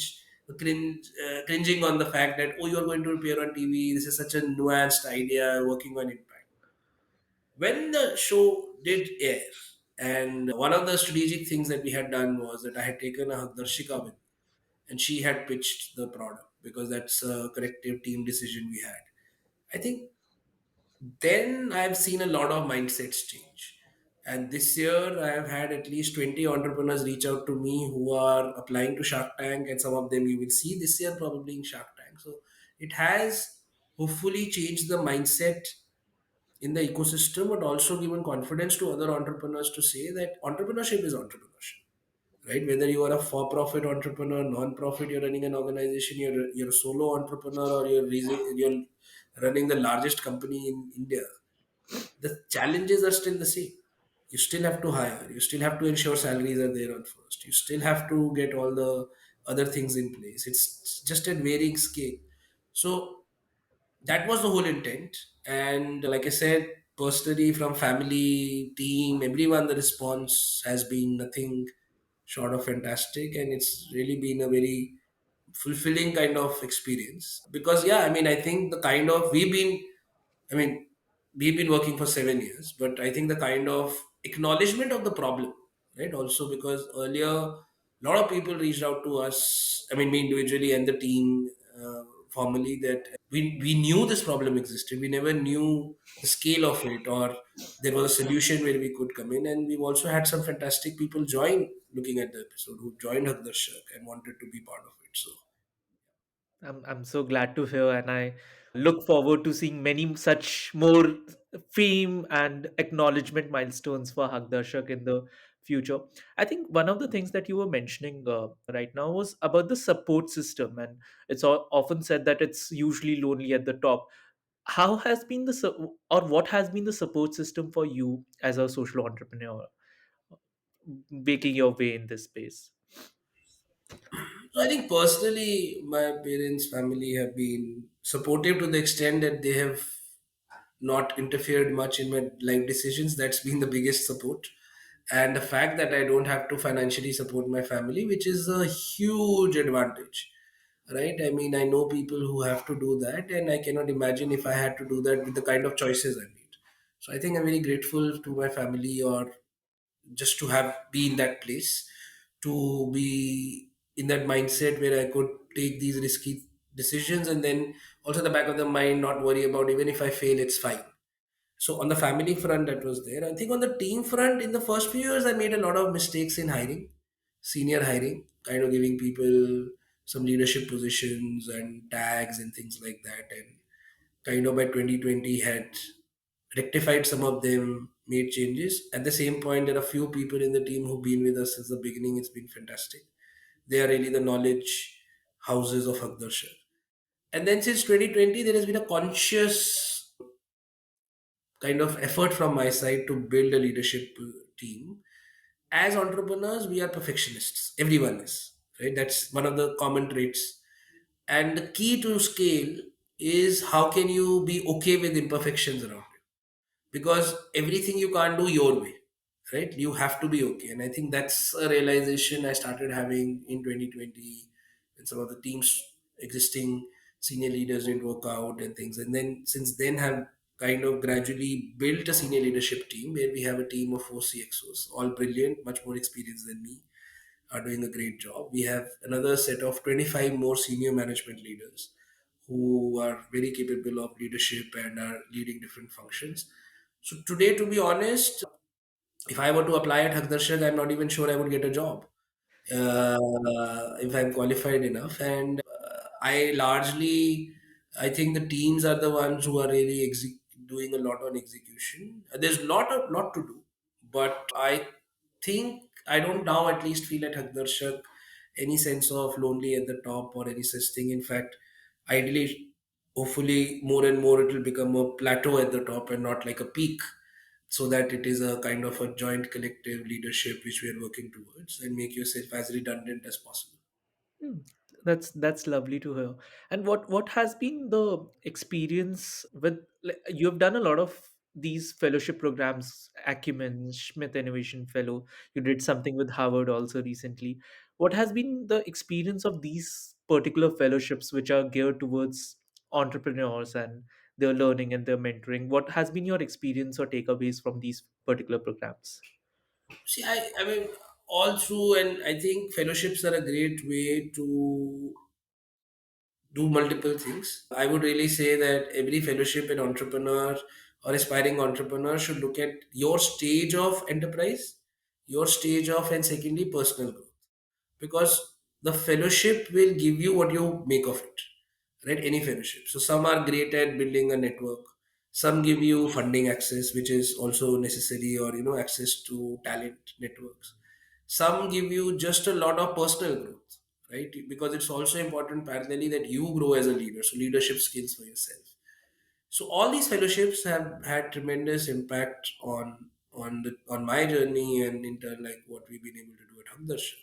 Speaker 2: on the fact that, "Oh, you're going to appear on TV. This is such a nuanced idea. Working on impact." When the show did air, and one of the strategic things that we had done was that I had taken a Haqdarshika with, and she had pitched the product because that's a collective team decision we had. I think then I've seen a lot of mindsets change. And this year, I have had at least 20 entrepreneurs reach out to me who are applying to Shark Tank, and some of them you will see this year probably in Shark Tank. So it has hopefully changed the mindset in the ecosystem, but also given confidence to other entrepreneurs to say that entrepreneurship is entrepreneurship, right? Whether you are a for-profit entrepreneur, non-profit, you're running an organization, you're a solo entrepreneur, or you're running the largest company in India, the challenges are still the same. You still have to hire, you still have to ensure salaries are there on first, you still have to get all the other things in place. It's just at varying scale. So that was the whole intent. And like I said, personally, from family, team, everyone, the response has been nothing short of fantastic, and it's really been a very fulfilling kind of experience. Because yeah, I mean, I think the kind of I mean, we've been working for 7 years, but I think the kind of acknowledgement of the problem, right? Also, because earlier, a lot of people reached out to us, I mean, me individually and the team, formally that we knew this problem existed. We never knew the scale of it, or there was a solution where we could come in. And we've also had some fantastic people join looking at the episode who joined Haqdarshak and wanted to be part of it. So
Speaker 1: I'm so glad to hear, and I look forward to seeing many such more fame and acknowledgement milestones for Haqdarshak in the future. I think one of the things that you were mentioning right now was about the support system, and it's often said that it's usually lonely at the top. How has been or what has been the support system for you as a social entrepreneur, making your way in this space?
Speaker 2: I think personally, my parents, family have been supportive to the extent that they have not interfered much in my life decisions. That's been the biggest support. And the fact that I don't have to financially support my family, which is a huge advantage, right? I mean, I know people who have to do that, and I cannot imagine if I had to do that with the kind of choices I made. So I think I'm very grateful to my family, or just to have be in that place, to be in that mindset where I could take these risky decisions, and then also the back of the mind not worry about even if I fail, it's fine. So on the family front, that was there. I think on the team front, in the first few years, I made a lot of mistakes in hiring, senior hiring, kind of giving people some leadership positions and tags and things like that. And kind of by 2020 had rectified some of them, made changes. At the same point, there are few people in the team who've been with us since the beginning. It's been fantastic. They are really the knowledge houses of Haqdarshak. And then since 2020, there has been a conscious kind of effort from my side to build a leadership team. As entrepreneurs, we are perfectionists. Everyone is, right? That's one of the common traits. And the key to scale is how can you be okay with imperfections around it? Because everything you can't do your way, right? You have to be okay. And I think that's a realization I started having in 2020 when some of the teams existing senior leaders didn't work out and things. And then since then have kind of gradually built a senior leadership team where we have a team of four CXOs, all brilliant, much more experienced than me, are doing a great job. We have another set of 25 more senior management leaders who are very capable of leadership and are leading different functions. So today, to be honest, if I were to apply at Haqdarshak, I'm not even sure I would get a job if I'm qualified enough. And I largely, I think the teams are the ones who are really doing a lot on execution. There's lot to do, but I think I don't now at least feel at Haqdarshak any sense of lonely at the top or any such thing. In fact, ideally, hopefully, more and more it will become a plateau at the top and not like a peak, so that it is a kind of a joint collective leadership which we are working towards, and make yourself as redundant as possible.
Speaker 1: Hmm, that's lovely to hear. And what has been the experience with, like, you have done a lot of these fellowship programs, Acumen, Schmidt Innovation Fellow. You did something with Harvard also recently. What has been the experience of these particular fellowships which are geared towards entrepreneurs and their learning and their mentoring? What has been your experience or takeaways from these particular programs?
Speaker 2: See, I mean, all through, and I think fellowships are a great way to do multiple things. I would really say that every fellowship an entrepreneur or aspiring entrepreneur should look at your stage of enterprise, your stage of, and secondly, personal growth. Because the fellowship will give you what you make of it, right? Any fellowship. So some are great at building a network. Some give you funding access, which is also necessary, or access to talent networks. Some give you just a lot of personal growth, right? Because it's also important parallelly that you grow as a leader, so leadership skills for yourself. So all these fellowships have had tremendous impact on my journey, and in turn, like what we've been able to do at Haqdarshak.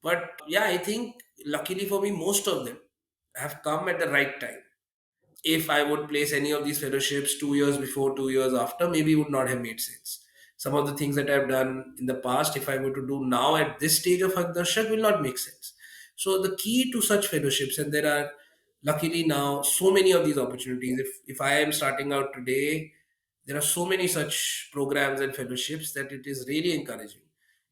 Speaker 2: But yeah, I think luckily for me, most of them have come at the right time. If I would place any of these fellowships 2 years before, 2 years after, maybe it would not have made sense. Some of the things that I've done in the past, if I were to do now at this stage of Haqdarshak, will not make sense. So the key to such fellowships, and there are luckily now so many of these opportunities. If I am starting out today, there are so many such programs and fellowships that it is really encouraging.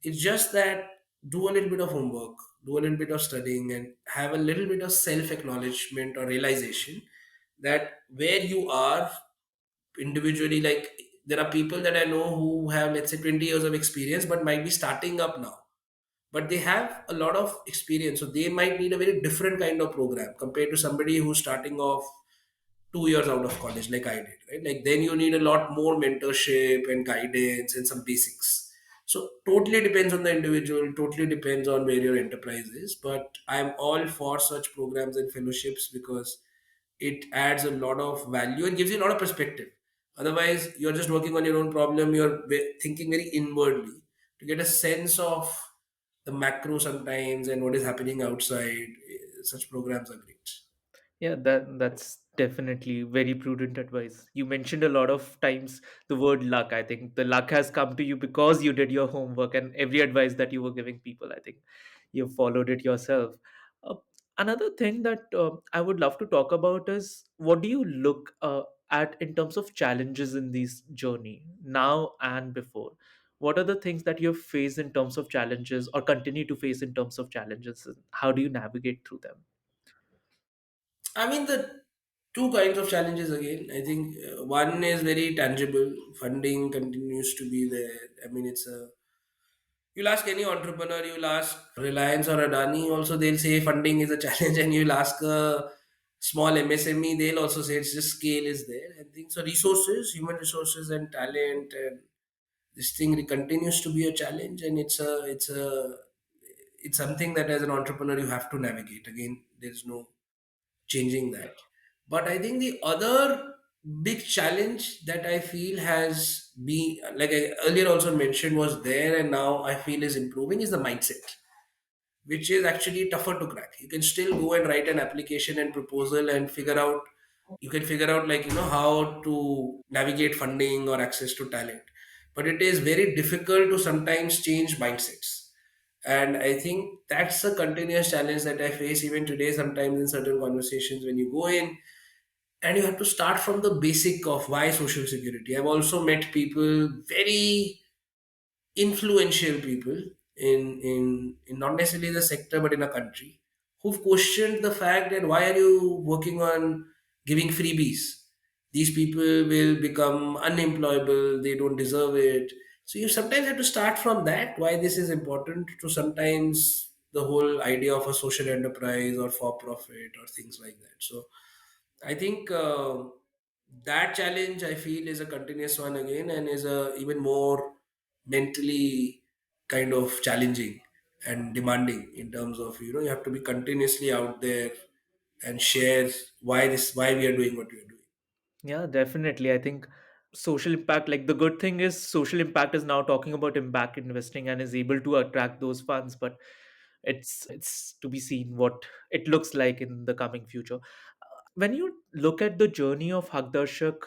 Speaker 2: It's just that do a little bit of homework, do a little bit of studying, and have a little bit of self acknowledgement or realization that where you are individually, like there are people that I know who have, let's say, 20 years of experience but might be starting up now, but they have a lot of experience, so they might need a very different kind of program compared to somebody who's starting off 2 years out of college like I did, right? Like then you need a lot more mentorship and guidance and some basics. So totally depends on the individual, totally depends on where your enterprise is. But I'm all for such programs and fellowships because it adds a lot of value and gives you a lot of perspective. Otherwise, you're just working on your own problem, you're thinking very inwardly to get a sense of the macro sometimes and what is happening outside. Such programs are great.
Speaker 1: Yeah, that's definitely very prudent advice. You mentioned a lot of times the word luck. I think the luck has come to you because you did your homework, and every advice that you were giving people, I think you followed it yourself. Uh, Another thing that I would love to talk about is what do you look at in terms of challenges in this journey now and before? What are the things that you've faced in terms of challenges or continue to face in terms of challenges? And how do you navigate through them?
Speaker 2: I mean, the two kinds of challenges again. I think one is very tangible. Funding continues to be there. I mean, it's a. You'll ask any entrepreneur, you'll ask Reliance or Adani, also they'll say funding is a challenge, and you'll ask a small MSME, they'll also say it's just scale is there. I think so. Resources, human resources, and talent, and this thing continues to be a challenge, and it's something that as an entrepreneur you have to navigate. Again, there's no changing that. But I think the other big challenge that I feel has been, like I earlier also mentioned, was there and now I feel is improving is the mindset, which is actually tougher to crack. You can still go and write an application and proposal and figure out, you can figure out, like, how to navigate funding or access to talent. But it is very difficult to sometimes change mindsets. And I think that's a continuous challenge that I face even today, sometimes in certain conversations when you go in and you have to start from the basic of why social security. I've also met people, very influential people in not necessarily the sector but in a country, who've questioned the fact that why are you working on giving freebies? These people will become unemployable, they don't deserve it. So you sometimes have to start from that, why this is important, to sometimes the whole idea of a social enterprise or for profit or things like that. So I think that challenge I feel is a continuous one again, and is a even more mentally kind of challenging and demanding in terms of, you have to be continuously out there and share why we are doing what we are doing.
Speaker 1: Yeah, definitely. I think social impact, like the good thing is social impact is now talking about impact investing and is able to attract those funds, but it's to be seen what it looks like in the coming future. When you look at the journey of Haqdarshak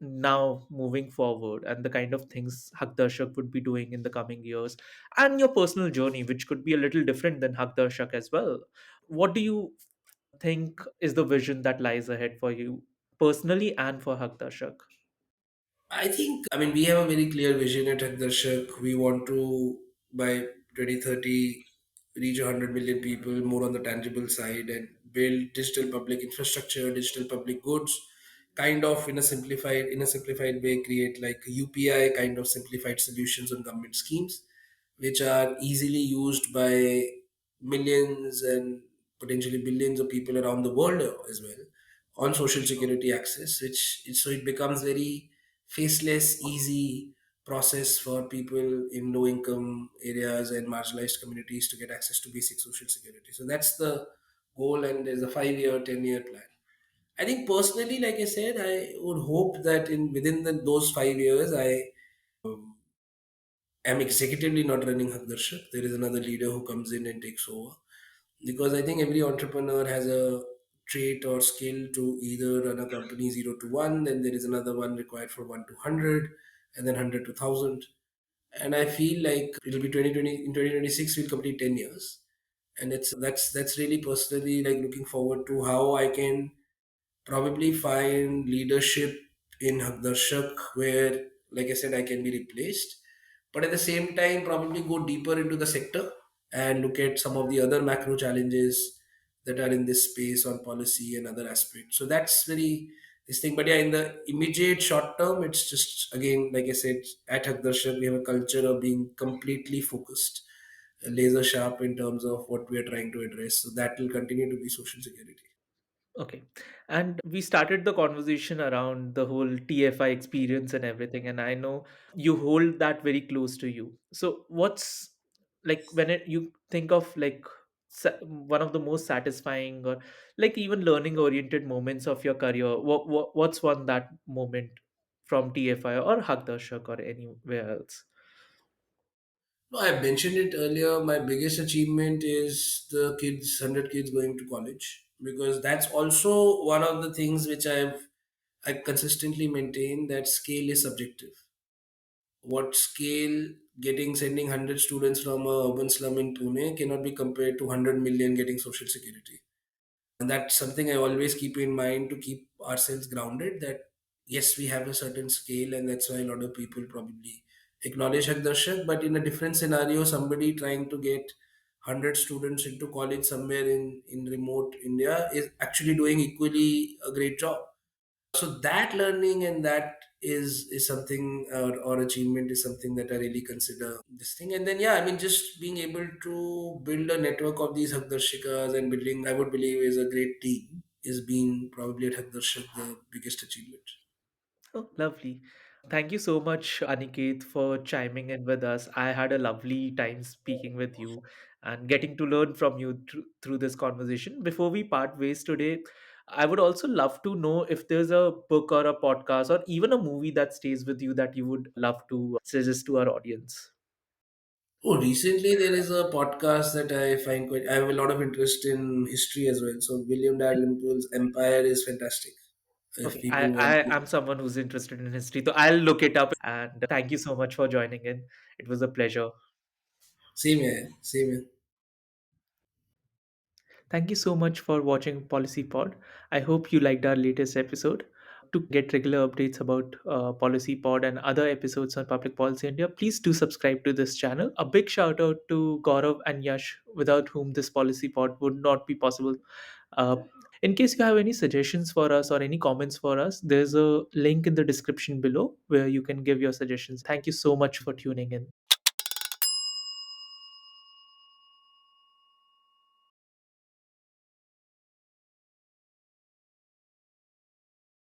Speaker 1: now moving forward and the kind of things Haqdarshak would be doing in the coming years and your personal journey, which could be a little different than Haqdarshak as well, what do you think is the vision that lies ahead for you personally and for Haqdarshak?
Speaker 2: I think, I mean, we have a very clear vision at Haqdarshak. We want to, by 2030, reach 100 million people, more on the tangible side, and build digital public infrastructure, digital public goods, kind of in a simplified way, create like UPI kind of simplified solutions on government schemes, which are easily used by millions and potentially billions of people around the world as well on social security access, so it becomes very faceless, easy process for people in low income areas and marginalized communities to get access to basic social security. So that's the goal, and there's a 5 year, 10 year plan. I think personally, like I said, I would hope that in within those 5 years, I am executively not running Haqdarshak. There is another leader who comes in and takes over, because I think every entrepreneur has a trait or skill to either run a company 0 to 1, then there is another one required for 1 to 100, and then 100 to 1,000. And I feel like it'll be 2020, in 2026 we'll complete 10 years, and that's really personally like looking forward to how I can probably find leadership in Haqdarshak where, like I said, I can be replaced, but at the same time, probably go deeper into the sector and look at some of the other macro challenges that are in this space on policy and other aspects. So that's very this thing. But yeah, in the immediate short term, it's just again, like I said, at Haqdarshak, we have a culture of being completely focused, laser sharp in terms of what we are trying to address. So that will continue to be social security.
Speaker 1: Okay. And we started the conversation around the whole TFI experience and everything. And I know you hold that very close to you. So, what's like when you think of like one of the most satisfying or like even learning oriented moments of your career? What's one that moment from TFI or Haqdarshak or anywhere else?
Speaker 2: No, I mentioned it earlier. My biggest achievement is the kids, 100 kids going to college, because that's also one of the things which I consistently maintain that scale is subjective. What scale getting sending 100 students from a urban slum in Pune cannot be compared to 100 million getting social security. And that's something I always keep in mind to keep ourselves grounded that yes, we have a certain scale, and that's why a lot of people probably acknowledge Haqdarshak. But in a different scenario, somebody trying to get 100 students into college somewhere in remote India is actually doing equally a great job. So that learning and that is something, or achievement is something that I really consider this thing. And then yeah, I mean, just being able to build a network of these Haqdarshikas and building, I would believe, is a great team, is being probably at Haqdarshik the biggest achievement.
Speaker 1: Oh, lovely. Thank you so much, Aniket, for chiming in with us. I had a lovely time speaking with you and getting to learn from you through this conversation. Before we part ways today, I would also love to know if there's a book or a podcast or even a movie that stays with you that you would love to suggest to our audience.
Speaker 2: Oh, recently there is a podcast that I find quite. I have a lot of interest in history as well. So William Dalrymple's Empire is fantastic. If
Speaker 1: Okay, I,
Speaker 2: people want
Speaker 1: I
Speaker 2: to,
Speaker 1: am someone who's interested in history, so I'll look it up. And thank you so much for joining in. It was a pleasure.
Speaker 2: same here, same here.
Speaker 1: Thank you so much for watching PolicyPod. I hope you liked our latest episode. To get regular updates about PolicyPod and other episodes on Public Policy India, please do subscribe to this channel. A big shout out to Gaurav and Yash, without whom this PolicyPod would not be possible. Uh, in case you have any suggestions for us or any comments for us, there's a link in the description below where you can give your suggestions. Thank you so much for tuning in.